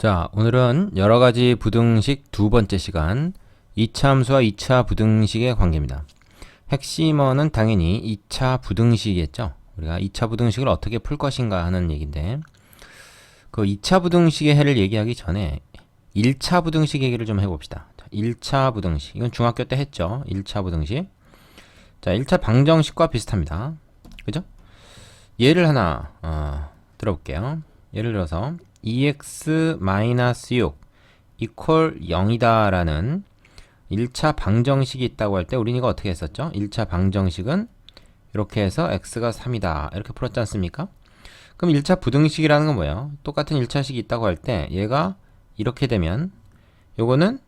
자, 오늘은 여러가지 부등식 두 번째 시간 2차 함수와 2차 부등식의 관계입니다. 핵심어는 당연히 2차 부등식이겠죠. 우리가 2차 부등식을 어떻게 풀 것인가 하는 얘기인데, 그 2차 부등식의 해를 얘기하기 전에 1차 부등식 얘기를 좀 해봅시다. 자, 1차 부등식, 이건 중학교 때 했죠. 1차 부등식. 자, 1차 방정식과 비슷합니다. 그죠? 예를 하나 들어볼게요. 예를 들어서 2x-6 equal 0이다 라는 1차 방정식이 있다고 할 때 우린 이거 어떻게 했었죠? 1차 방정식은 이렇게 해서 x가 3이다 이렇게 풀었지 않습니까? 그럼 1차 부등식이라는 건 뭐예요? 똑같은 1차식이 있다고 할 때 얘가 이렇게 되면 요거는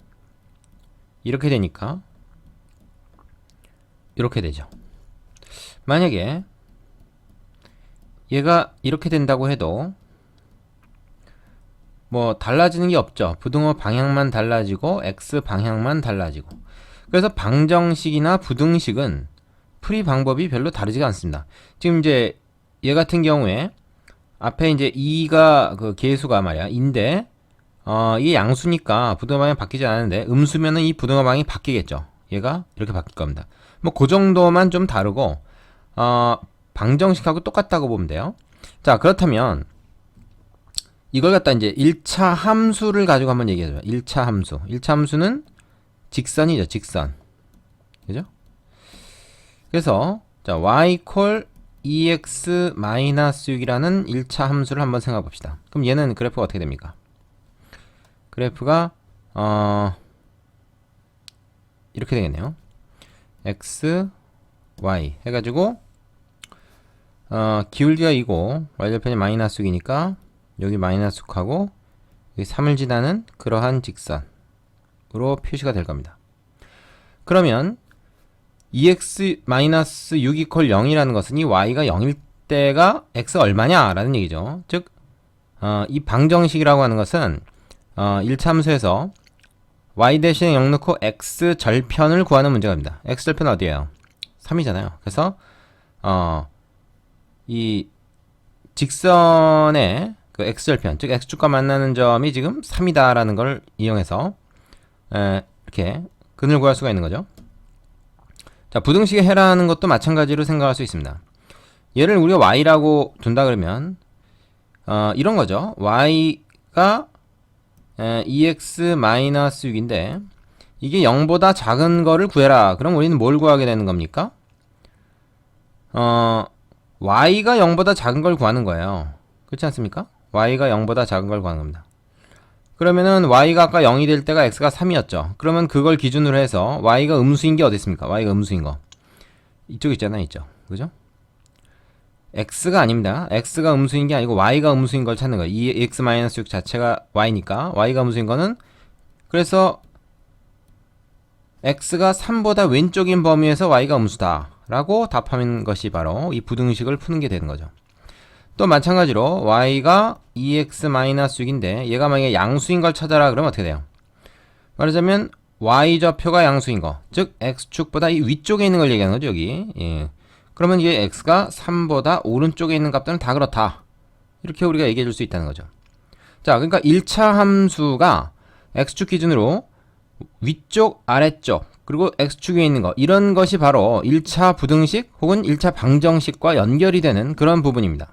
이렇게 되니까 이렇게 되죠. 만약에 얘가 이렇게 된다고 해도 뭐 달라지는 게 없죠. 부등호 방향만 달라지고 x 방향만 달라지고. 그래서 방정식이나 부등식은 풀이 방법이 별로 다르지가 않습니다. 지금 이제 얘 같은 경우에 앞에 이제 2가 그 계수가 말이야 인데 이게 양수니까 부등호 방향이 바뀌지 않는데 음수면은 이 부등호 방향이 바뀌겠죠. 얘가 이렇게 바뀔 겁니다. 뭐 그 정도만 좀 다르고 방정식하고 똑같다고 보면 돼요. 자, 그렇다면 이걸 갖다 이제 1차 함수를 가지고 한번 얘기해줘요. 1차 함수. 1차 함수는 직선이죠. 직선. 그죠? 그래서 자, y equal 2x-6이라는 1차 함수를 한번 생각해 봅시다. 그럼 얘는 그래프가 어떻게 됩니까? 그래프가 이렇게 되겠네요. x, y 해가지고 기울기가 2고 y절편이 마이너스 6이니까 여기 마이너스 6하고 여기 3을 지나는 그러한 직선으로 표시가 될 겁니다. 그러면 2x-6 이퀄 0이라는 것은 이 y가 0일 때가 x 얼마냐 라는 얘기죠. 즉 이 방정식이라고 하는 것은 1차 함수에서 y 대신에 0 넣고 x 절편을 구하는 문제가 됩니다. x 절편 어디예요? 3이잖아요. 그래서 이 직선의 그 x절편, 즉 x축과 만나는 점이 지금 3이다 라는 걸 이용해서 이렇게 근을 구할 수가 있는 거죠. 자, 부등식의 해라는 것도 마찬가지로 생각할 수 있습니다. 얘를 우리가 y라고 둔다 그러면 이런 거죠. y가 2x-6인데 이게 0보다 작은 거를 구해라. 그럼 우리는 뭘 구하게 되는 겁니까? y가 0보다 작은 걸 구하는 거예요. 그렇지 않습니까? y가 0보다 작은 걸 구하는 겁니다. 그러면은 y가 아까 0이 될 때가 x가 3이었죠. 그러면 그걸 기준으로 해서 y가 음수인 게 어디 있습니까? y가 음수인 거. 이쪽 있잖아요, 있죠. 그죠? x가 아닙니다. x가 음수인 게 아니고 y가 음수인 걸 찾는 거예요. 이 x-6 자체가 y니까 y가 음수인 거는 그래서 x가 3보다 왼쪽인 범위에서 y가 음수다 라고 답하는 것이 바로 이 부등식을 푸는 게 되는 거죠. 또 마찬가지로 y가 2x-6인데 얘가 만약에 양수인 걸 찾아라 그러면 어떻게 돼요? 말하자면 y좌표가 양수인 거, 즉 x축보다 이 위쪽에 있는 걸 얘기하는 거죠. 여기. 예. 그러면 이게 x가 3보다 오른쪽에 있는 값들은 다 그렇다. 이렇게 우리가 얘기해 줄 수 있다는 거죠. 자, 그러니까 1차 함수가 x축 기준으로 위쪽, 아래쪽, 그리고 x축 위에 있는 거, 이런 것이 바로 1차 부등식 혹은 1차 방정식과 연결이 되는 그런 부분입니다.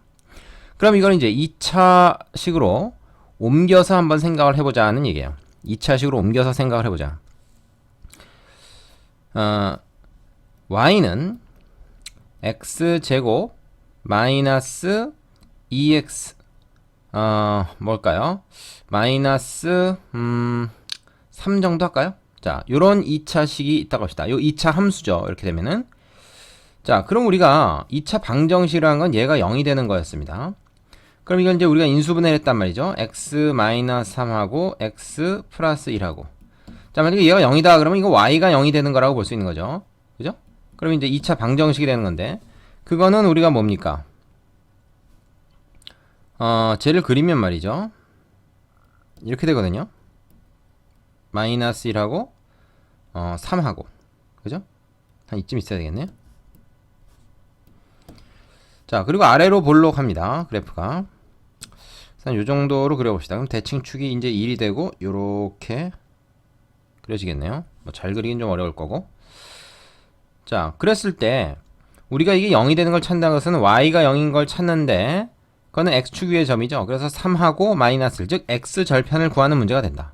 그럼 이걸 이제 2차식으로 옮겨서 한번 생각을 해보자 하는 얘기예요. 2차식으로 옮겨서 생각을 해보자. y는 x제곱 마이너스 2x 뭘까요? 마이너스 3 정도 할까요? 자, 요런 2차식이 있다고 합시다. 요 2차 함수죠. 이렇게 되면은 자, 그럼 우리가 2차 방정식이라는 건 얘가 0이 되는 거였습니다. 그럼 이건 이제 우리가 인수분해를 했단 말이죠. x-3하고 x 플러스 1하고. 자, 만약에 얘가 0이다 그러면 이거 y가 0이 되는 거라고 볼 수 있는 거죠. 그죠? 그럼 이제 2차 방정식이 되는 건데 그거는 우리가 뭡니까? 쟤를 그리면 말이죠. 이렇게 되거든요. 마이너스 1하고 3하고. 그죠? 한 이쯤 있어야 되겠네요. 자, 그리고 아래로 볼록 합니다. 그래프가. 이 정도로 그려봅시다. 그럼 대칭 축이 이제 1이 되고 요렇게 그려지겠네요. 뭐 잘 그리긴 좀 어려울 거고. 자, 그랬을 때 우리가 이게 0이 되는 걸 찾는다는 것은 y가 0인 걸 찾는데 그거는 x축 위의 점이죠. 그래서 3하고 마이너스 1, 즉 x절편을 구하는 문제가 된다.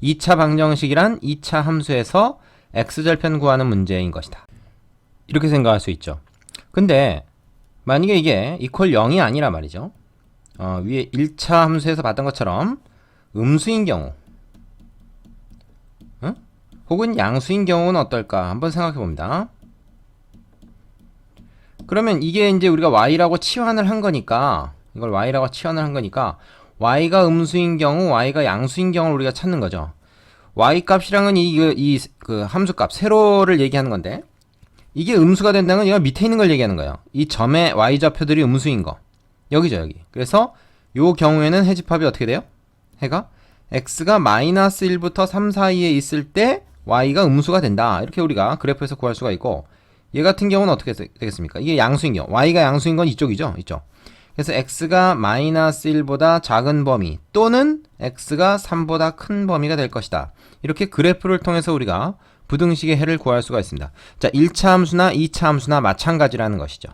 2차 방정식이란 2차 함수에서 x절편 구하는 문제인 것이다. 이렇게 생각할 수 있죠. 근데 만약에 이게 이퀄 0이 아니라 말이죠. 위에 1차 함수에서 봤던 것처럼 음수인 경우 혹은 양수인 경우는 어떨까 한번 생각해 봅니다. 그러면 이게 이제 우리가 y라고 치환을 한 거니까 이걸 y라고 치환을 한 거니까 y가 음수인 경우 y가 양수인 경우를 우리가 찾는 거죠. y 값이랑은 그 함수 값 세로를 얘기하는 건데 이게 음수가 된다는 건 얘가 밑에 있는 걸 얘기하는 거예요. 이 점의 y좌표들이 음수인 거 여기죠 여기. 그래서 요 경우에는 해집합이 어떻게 돼요? 해가 x가 마이너스 1부터 3 사이에 있을 때 y가 음수가 된다. 이렇게 우리가 그래프에서 구할 수가 있고 얘 같은 경우는 어떻게 되겠습니까? 이게 양수인 경우 y가 양수인 건 이쪽이죠. 이쪽. 그래서 x가 마이너스 1보다 작은 범위 또는 x가 3보다 큰 범위가 될 것이다. 이렇게 그래프를 통해서 우리가 부등식의 해를 구할 수가 있습니다. 자, 1차 함수나 2차 함수나 마찬가지라는 것이죠.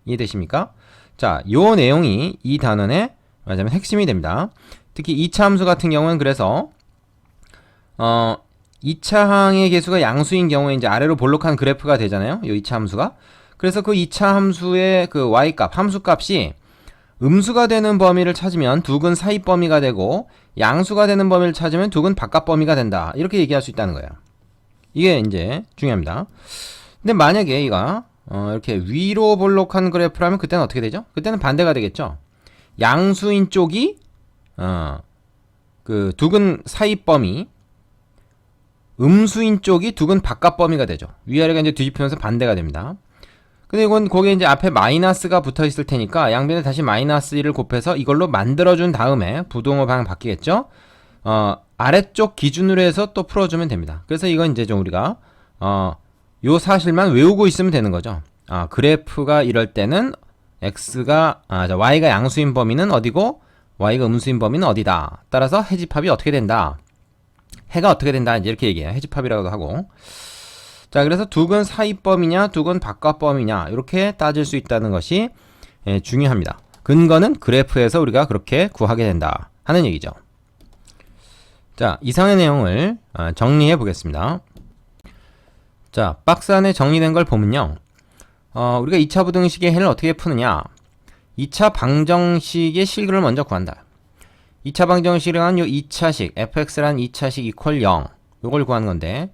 이해되십니까? 자, 요 내용이 이 단원의 말하자면 핵심이 됩니다. 특히 2차 함수 같은 경우는 그래서 2차 항의 개수가 양수인 경우에 이제 아래로 볼록한 그래프가 되잖아요. 요 2차 함수가. 그래서 그 2차 함수의 그 y값, 함수값이 음수가 되는 범위를 찾으면 두근 사이 범위가 되고 양수가 되는 범위를 찾으면 두근 바깥 범위가 된다. 이렇게 얘기할 수 있다는 거예요. 이게 이제 중요합니다. 근데 만약에 이가 이렇게 위로 볼록한 그래프라면 그때는 어떻게 되죠? 그때는 반대가 되겠죠. 양수인 쪽이 그 두근 사이 범위, 음수인 쪽이 두근 바깥 범위가 되죠. 위아래가 이제 뒤집히면서 반대가 됩니다. 근데 이건 거기에 이제 앞에 마이너스가 붙어 있을 테니까 양변에 다시 마이너스 1을 곱해서 이걸로 만들어준 다음에 부동호 방향 바뀌겠죠? 아래쪽 기준으로 해서 또 풀어주면 됩니다. 그래서 이건 이제 좀 우리가 요 사실만 외우고 있으면 되는 거죠. 그래프가 이럴 때는 y가 양수인 범위는 어디고 y가 음수인 범위는 어디다. 따라서 해집합이 어떻게 된다. 해가 어떻게 된다. 이제 이렇게 얘기해요. 해집합이라고도 하고. 자, 그래서 두근 사이 범위냐, 두근 바깥 범위냐 이렇게 따질 수 있다는 것이 중요합니다. 근거는 그래프에서 우리가 그렇게 구하게 된다 하는 얘기죠. 자, 이상의 내용을 정리해 보겠습니다. 자, 박스 안에 정리된 걸 보면요. 우리가 2차 부등식의 해를 어떻게 푸느냐. 2차 방정식의 실근을 먼저 구한다. 2차 방정식이란 요 2차식, fx란 2차식 이퀄 0 요걸 구하는 건데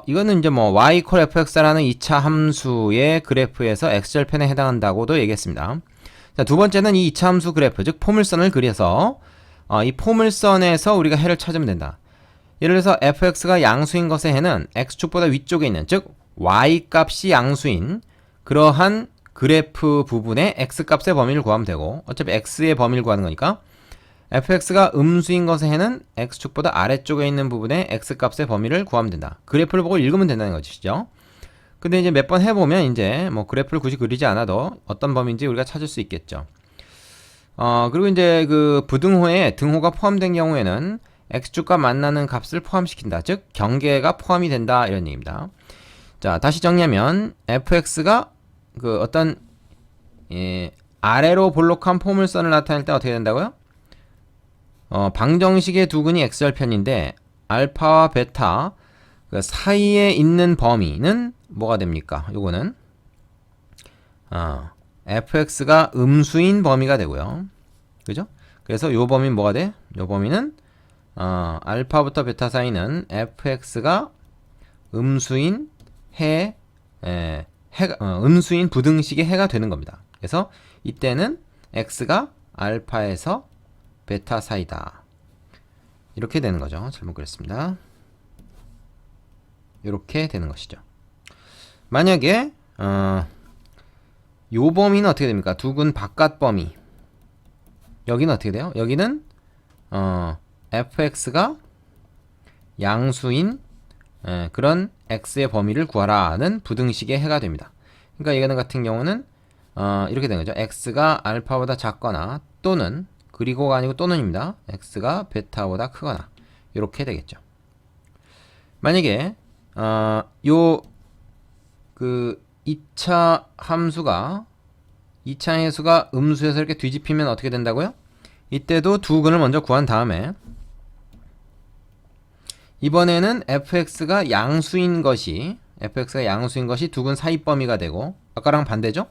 이거는 이제 뭐 y 이퀄 fx라는 2차 함수의 그래프에서 x절편에 해당한다고도 얘기했습니다. 자, 두 번째는 이 2차 함수 그래프, 즉 포물선을 그려서 이 포물선에서 우리가 해를 찾으면 된다. 예를 들어서 fx가 양수인 것의 해는 x축보다 위쪽에 있는, 즉 y 값이 양수인 그러한 그래프 부분의 x 값의 범위를 구하면 되고 어차피 x의 범위를 구하는 거니까 fx가 음수인 것의 해는 x축보다 아래쪽에 있는 부분의 x값의 범위를 구하면 된다. 그래프를 보고 읽으면 된다는 것이죠. 근데 이제 몇 번 해보면 이제 뭐 그래프를 굳이 그리지 않아도 어떤 범위인지 우리가 찾을 수 있겠죠. 그리고 이제 그 부등호에 등호가 포함된 경우에는 x축과 만나는 값을 포함시킨다. 즉 경계가 포함이 된다 이런 얘기입니다. 자, 다시 정리하면 fx가 그 어떤 아래로 볼록한 포물선을 나타낼 때 어떻게 된다고요? 방정식의 두근이 x절편인데 알파와 베타 그 사이에 있는 범위는 뭐가 됩니까? 요거는 fx가 음수인 범위가 되고요. 그죠? 그래서 요 범위는 뭐가 돼? 요 범위는 알파부터 베타 사이는 fx가 음수인 음수인 부등식의 해가 되는 겁니다. 그래서 이때는 x가 알파에서 베타 사이다. 이렇게 되는 거죠. 잘못 그렸습니다. 이렇게 되는 것이죠. 만약에 요 범위는 어떻게 됩니까? 두근 바깥 범위. 여기는 어떻게 돼요? 여기는 fx가 양수인 그런 x의 범위를 구하라는 부등식의 해가 됩니다. 그러니까 이거는 같은 경우는 이렇게 된 거죠. x가 알파보다 작거나 또는 그리고가 아니고 또는입니다. x가 베타보다 크거나 이렇게 되겠죠. 만약에 요 그 2차 함수가 2차 함수가 음수에서 이렇게 뒤집히면 어떻게 된다고요? 이때도 두 근을 먼저 구한 다음에 이번에는 fx가 양수인 것이 두 근 사이 범위가 되고 아까랑 반대죠?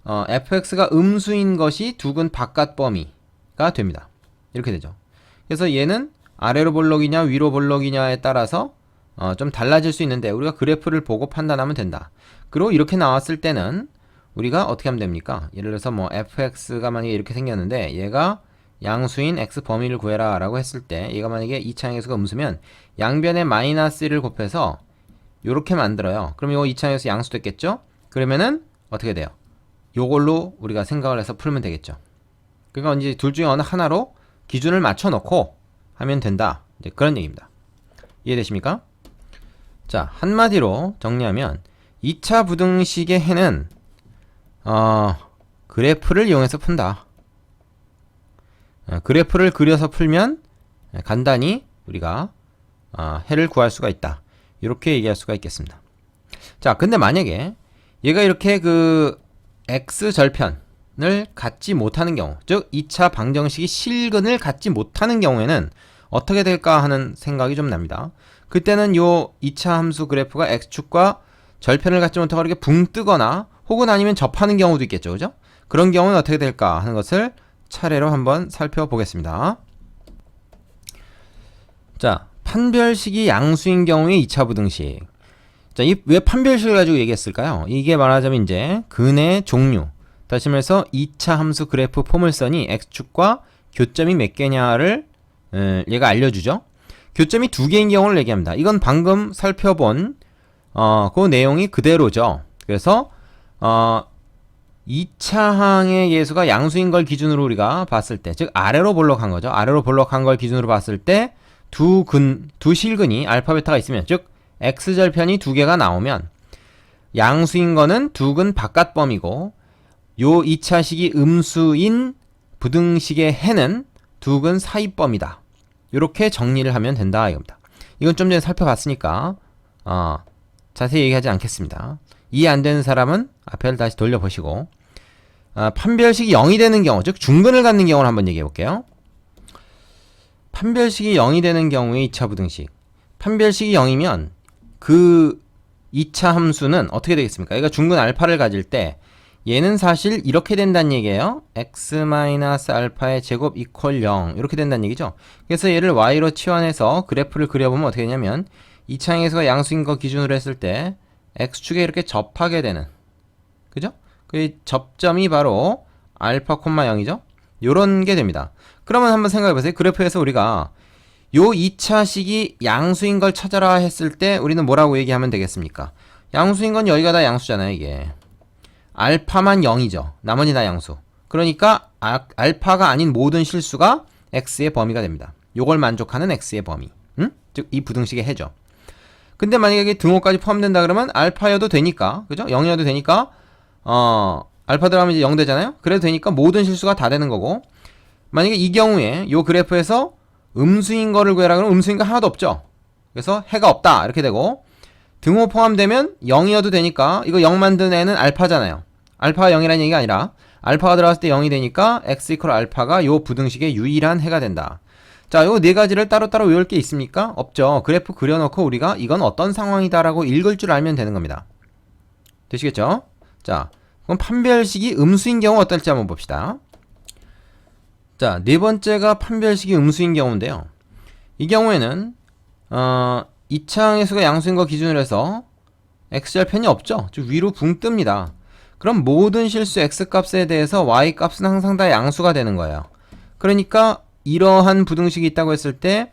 fx가 음수인 것이 두 근 바깥 범위가 됩니다. 이렇게 되죠. 그래서 얘는 아래로 볼록이냐 위로 볼록이냐에 따라서 좀 달라질 수 있는데 우리가 그래프를 보고 판단하면 된다. 그리고 이렇게 나왔을 때는 우리가 어떻게 하면 됩니까? 예를 들어서 뭐 fx가 만약에 이렇게 생겼는데 얘가 양수인 x 범위를 구해라 라고 했을 때 얘가 만약에 2차 함수가 음수면 양변에 마이너스 1을 곱해서 요렇게 만들어요. 그럼 요 2차 함수 양수 됐겠죠? 그러면은 어떻게 돼요? 요걸로 우리가 생각을 해서 풀면 되겠죠. 그러니까 이제 둘 중에 어느 하나로 기준을 맞춰 놓고 하면 된다. 이제 그런 얘기입니다. 이해되십니까? 자, 한마디로 정리하면 2차 부등식의 해는 그래프를 이용해서 푼다. 그래프를 그려서 풀면 간단히 우리가 해를 구할 수가 있다. 이렇게 얘기할 수가 있겠습니다. 자, 근데 만약에 얘가 이렇게 그 x절편을 갖지 못하는 경우, 즉 2차 방정식이 실근을 갖지 못하는 경우에는 어떻게 될까 하는 생각이 좀 납니다. 그때는 요 2차 함수 그래프가 x축과 절편을 갖지 못하고 이렇게 붕 뜨거나 혹은 아니면 접하는 경우도 있겠죠. 그죠? 그런 경우는 어떻게 될까 하는 것을 차례로 한번 살펴보겠습니다. 자, 판별식이 양수인 경우의 2차 부등식. 자, 왜 판별식을 가지고 얘기했을까요? 이게 말하자면 이제 근의 종류. 다시 말해서 2차 함수 그래프 포물선이 x축과 교점이 몇 개냐를 얘가 알려주죠. 교점이 두 개인 경우를 얘기합니다. 이건 방금 살펴본 그 내용이 그대로죠. 그래서 2차항의 예수가 양수인 걸 기준으로 우리가 봤을 때, 즉 아래로 볼록한 거죠. 아래로 볼록한 걸 기준으로 봤을 때 두 실근이 알파 베타가 있으면, 즉 x절편이 두 개가 나오면 양수인 거는 두 근 바깥 범위고 요 2차식이 음수인 부등식의 해는 두 근 사이 범위다. 이렇게 정리를 하면 된다 이겁니다. 이건 좀 전에 살펴봤으니까 자세히 얘기하지 않겠습니다. 이해 안 되는 사람은 앞에를 다시 돌려보시고 판별식이 0이 되는 경우, 즉 중근을 갖는 경우를 한번 얘기해 볼게요. 판별식이 0이 되는 경우의 2차 부등식. 판별식이 0이면 그 2차 함수는 어떻게 되겠습니까? 얘가 중근 알파를 가질 때 얘는 사실 이렇게 된다는 얘기예요. x-알파의 제곱 이퀄 0 이렇게 된다는 얘기죠. 그래서 얘를 y로 치환해서 그래프를 그려보면 어떻게 되냐면 2차 함수가 양수인 거 기준으로 했을 때 x축에 이렇게 접하게 되는, 그죠? 그 접점이 바로 알파 콤마 0이죠. 요런 게 됩니다. 그러면 한번 생각해보세요. 그래프에서 우리가 요 2차식이 양수인 걸 찾아라 했을 때 우리는 뭐라고 얘기하면 되겠습니까? 양수인 건 여기가 다 양수잖아요. 이게 알파만 0이죠. 나머지 다 양수. 그러니까 알파가 아닌 모든 실수가 x의 범위가 됩니다. 요걸 만족하는 x의 범위, 즉 이 부등식의 해죠. 근데 만약에 등호까지 포함된다 그러면 알파여도 되니까, 그죠? 0이어도 되니까 알파 들어가면 이제 0 되잖아요. 그래도 되니까 모든 실수가 다 되는 거고, 만약에 이 경우에 요 그래프에서 음수인 거를 구해라 그러면 음수인 거 하나도 없죠. 그래서 해가 없다 이렇게 되고, 등호 포함되면 0이어도 되니까 이거 0 만든 애는 알파잖아요. 알파가 0이라는 얘기가 아니라 알파가 들어갔을 때 0이 되니까 x 이퀄 알파가 요 부등식의 유일한 해가 된다. 자, 요 네 가지를 따로따로 외울 게 있습니까? 없죠. 그래프 그려놓고 우리가 이건 어떤 상황이다라고 읽을 줄 알면 되는 겁니다. 되시겠죠? 자, 그럼 판별식이 음수인 경우 어떨지 한번 봅시다. 자, 네 번째가 판별식이 음수인 경우인데요. 이 경우에는 2차 함수가 양수인 거 기준으로 해서 x절편이 없죠. 즉 위로 붕 뜹니다. 그럼 모든 실수 x값에 대해서 y값은 항상 다 양수가 되는 거예요. 그러니까 이러한 부등식이 있다고 했을 때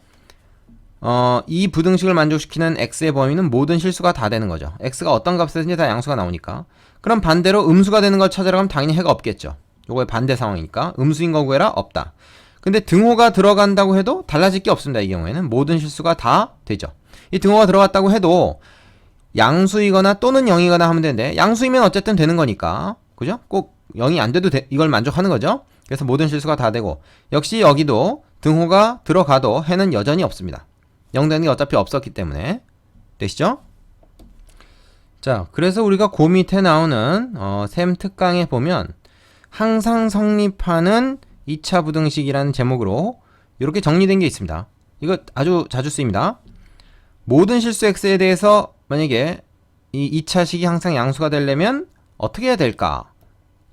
이 부등식을 만족시키는 x의 범위는 모든 실수가 다 되는 거죠. x가 어떤 값이든지 다 양수가 나오니까. 그럼 반대로 음수가 되는 걸 찾으러 가면 당연히 해가 없겠죠. 요거의 반대 상황이니까 음수인 거 구해라 없다. 근데 등호가 들어간다고 해도 달라질 게 없습니다. 이 경우에는 모든 실수가 다 되죠. 이 등호가 들어갔다고 해도 양수이거나 또는 0이거나 하면 되는데 양수이면 어쨌든 되는 거니까 그죠? 꼭 0이 안 돼도 이걸 만족하는 거죠. 그래서 모든 실수가 다 되고, 역시 여기도 등호가 들어가도 해는 여전히 없습니다. 0 되는 게 어차피 없었기 때문에. 되시죠? 자, 그래서 우리가 그 밑에 나오는 셈 특강에 보면 항상 성립하는 2차 부등식이라는 제목으로 이렇게 정리된 게 있습니다. 이거 아주 자주 쓰입니다. 모든 실수 x에 대해서 만약에 이 2차식이 항상 양수가 되려면 어떻게 해야 될까?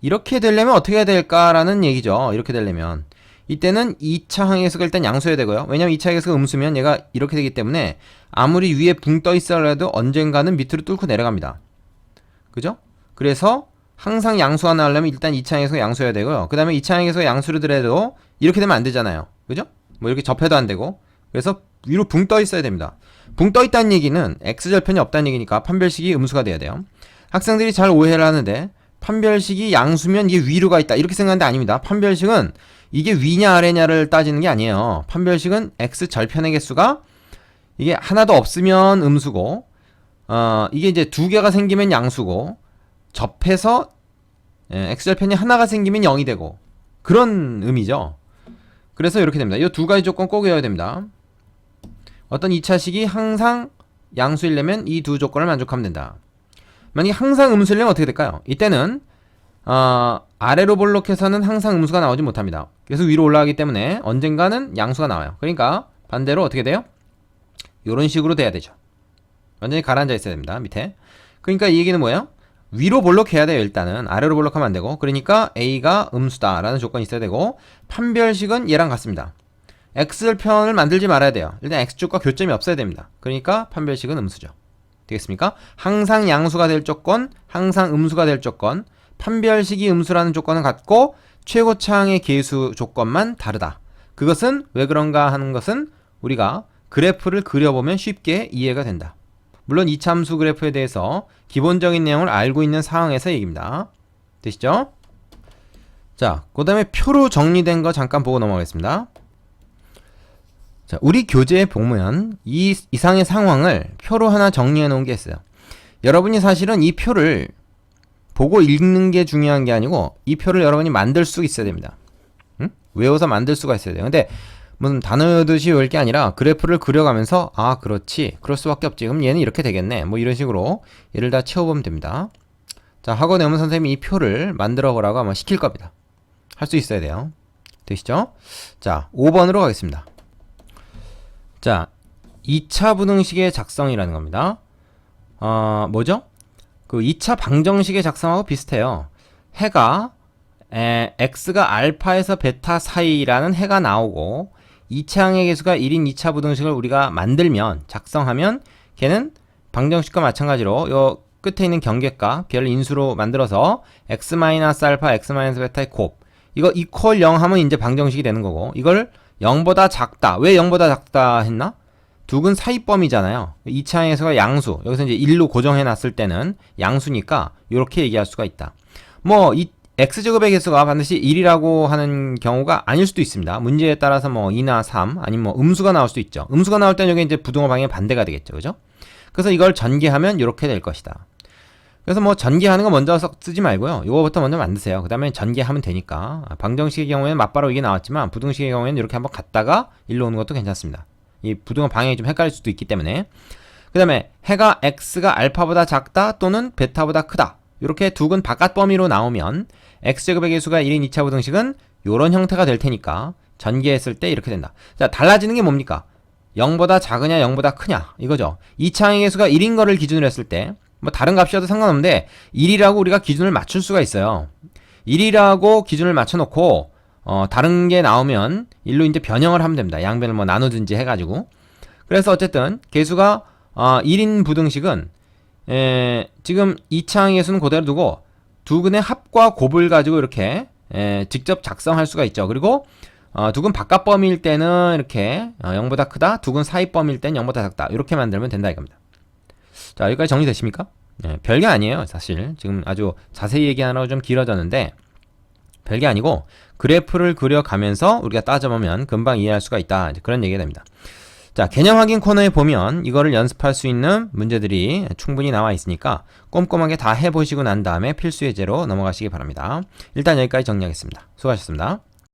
이렇게 되려면 어떻게 해야 될까라는 얘기죠. 이렇게 되려면 이때는 2차 항의수가 일단 양수여야 되고요. 왜냐면 2차 항의수가 음수면 얘가 이렇게 되기 때문에 아무리 위에 붕 떠 있어라도 언젠가는 밑으로 뚫고 내려갑니다. 그죠? 그래서 항상 양수가 나오려면 일단 2차 항의수가 양수여야 되고요. 그 다음에 2차 항의수가 양수로더라도 이렇게 되면 안 되잖아요. 그죠? 뭐 이렇게 접해도 안 되고. 그래서 위로 붕 떠 있어야 됩니다. 붕 떠 있다는 얘기는 x절편이 없다는 얘기니까 판별식이 음수가 돼야 돼요. 학생들이 잘 오해를 하는데 판별식이 양수면 이게 위로 가 있다 이렇게 생각하는데 아닙니다. 판별식은 이게 위냐 아래냐를 따지는 게 아니에요. 판별식은 x절편의 개수가 이게 하나도 없으면 음수고 이게 이제 두 개가 생기면 양수고 접해서 x절편이 하나가 생기면 0이 되고 그런 의미죠. 그래서 이렇게 됩니다. 이 두 가지 조건 꼭 외워야 됩니다. 어떤 2차식이 항상 양수이려면 이 두 조건을 만족하면 된다. 만약에 항상 음수이려면 어떻게 될까요? 이때는 아래로 볼록해서는 항상 음수가 나오지 못합니다. 그래서 위로 올라가기 때문에 언젠가는 양수가 나와요. 그러니까 반대로 어떻게 돼요? 이런 식으로 돼야 되죠. 완전히 가라앉아 있어야 됩니다. 밑에. 그러니까 이 얘기는 뭐예요? 위로 볼록해야 돼요. 일단은 아래로 볼록하면 안 되고. 그러니까 A가 음수다 라는 조건이 있어야 되고 판별식은 얘랑 같습니다. X절편을 만들지 말아야 돼요. 일단 X축과 교점이 없어야 됩니다. 그러니까 판별식은 음수죠. 되겠습니까? 항상 양수가 될 조건, 항상 음수가 될 조건, 판별식이 음수라는 조건은 같고 최고차항의 계수 조건만 다르다. 그것은 왜 그런가 하는 것은 우리가 그래프를 그려보면 쉽게 이해가 된다. 물론 이참수 그래프에 대해서 기본적인 내용을 알고 있는 상황에서 얘기입니다. 되시죠? 자, 그 다음에 표로 정리된 거 잠깐 보고 넘어가겠습니다. 자, 우리 교재에 보면 이 이상의 상황을 표로 하나 정리해 놓은 게 있어요. 여러분이 사실은 이 표를 보고 읽는 게 중요한 게 아니고 이 표를 여러분이 만들 수 있어야 됩니다. 응? 외워서 만들 수가 있어야 돼요. 근데 무슨 단어 외우듯이 외울 게 아니라 그래프를 그려가면서 아 그렇지 그럴 수밖에 없지 그럼 얘는 이렇게 되겠네 뭐 이런 식으로 얘를 다 채워보면 됩니다. 자, 학원에 오면 선생님이 이 표를 만들어 보라고 아마 시킬 겁니다. 할 수 있어야 돼요. 되시죠? 자, 5번으로 가겠습니다. 자, 2차 부등식의 작성이라는 겁니다. 뭐죠? 그 2차 방정식의 작성하고 비슷해요. 해가 x가 알파에서 베타 사이라는 해가 나오고 2차항의 개수가 1인 2차 부등식을 우리가 만들면 작성하면 걔는 방정식과 마찬가지로 요 끝에 있는 경계값 걔를 인수로 만들어서 x-알파 x-베타의 곱 이거 이퀄 0 하면 이제 방정식이 되는 거고 이걸 0보다 작다. 왜 0보다 작다 했나? 두근 사이범위잖아요. 2차항에서가 양수. 여기서 이제 1로 고정해 놨을 때는 양수니까 이렇게 얘기할 수가 있다. 뭐 이 x제곱의 개수가 반드시 1이라고 하는 경우가 아닐 수도 있습니다. 문제에 따라서 뭐 2나 3 아니면 뭐 음수가 나올 수도 있죠. 음수가 나올 때는 여기 이제 부등호 방향의 반대가 되겠죠. 그죠? 그래서 이걸 전개하면 이렇게 될 것이다. 그래서 뭐 전개하는 거 먼저 쓰지 말고요. 이거부터 먼저 만드세요. 그 다음에 전개하면 되니까. 방정식의 경우에는 맞바로 이게 나왔지만 부등식의 경우에는 이렇게 한번 갔다가 일로 오는 것도 괜찮습니다. 이 부등호 방향이 좀 헷갈릴 수도 있기 때문에. 그 다음에 해가 x가 알파보다 작다 또는 베타보다 크다. 이렇게 두근 바깥 범위로 나오면 x제곱의 개수가 1인 2차 부등식은 이런 형태가 될 테니까 전개했을 때 이렇게 된다. 자, 달라지는 게 뭡니까? 0보다 작으냐 0보다 크냐 이거죠. 2차항의 개수가 1인 거를 기준으로 했을 때 뭐 다른 값이어도 상관없는데 1이라고 우리가 기준을 맞출 수가 있어요. 1이라고 기준을 맞춰놓고 다른 게 나오면 1로 이제 변형을 하면 됩니다. 양변을 뭐 나누든지 해가지고. 그래서 어쨌든 개수가 1인 부등식은 지금 2차항의 개수는 그대로 두고 두근의 합과 곱을 가지고 이렇게 직접 작성할 수가 있죠. 그리고 두근 바깥 범위일 때는 이렇게 0보다 크다, 두근 사이 범위일 때는 0보다 작다 이렇게 만들면 된다 이겁니다. 자, 여기까지 정리되십니까? 별게 아니에요. 사실 지금 아주 자세히 얘기하느라고 좀 길어졌는데 별게 아니고 그래프를 그려가면서 우리가 따져보면 금방 이해할 수가 있다. 이제 그런 얘기가 됩니다. 자, 개념 확인 코너에 보면 이거를 연습할 수 있는 문제들이 충분히 나와 있으니까 꼼꼼하게 다 해보시고 난 다음에 필수 예제로 넘어가시기 바랍니다. 일단 여기까지 정리하겠습니다. 수고하셨습니다.